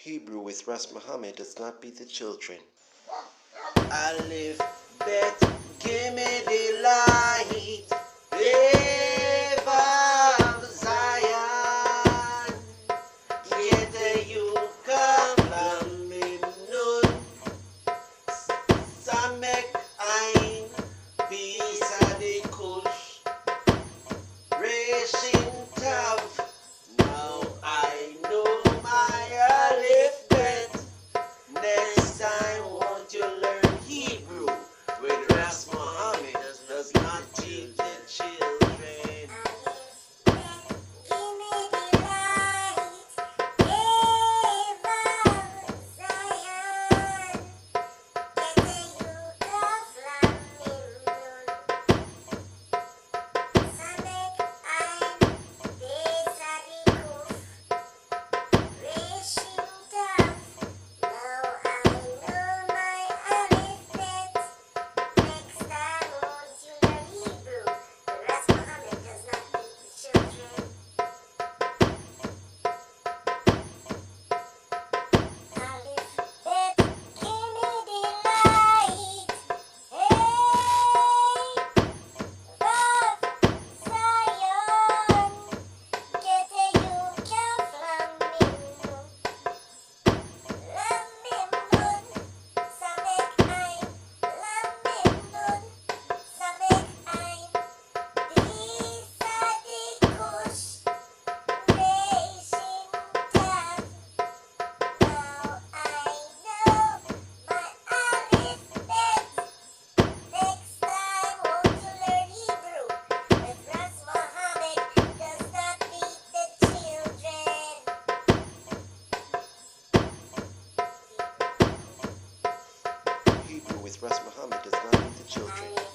Hebrew with Ras Muhammad does not beat the children. Aleph, Bet, give me the light. Vav, Zion, Yete, Yuka, Lam, Mim, Nun, Samek, Ain, Bisa, the Kush, Reshin, Tav. Now I know my Aleph, Bet. Next time, won't you learn Hebrew with Ras Muhammad does not teach the children. Hebrew with Ras Muhammad does not beat the children.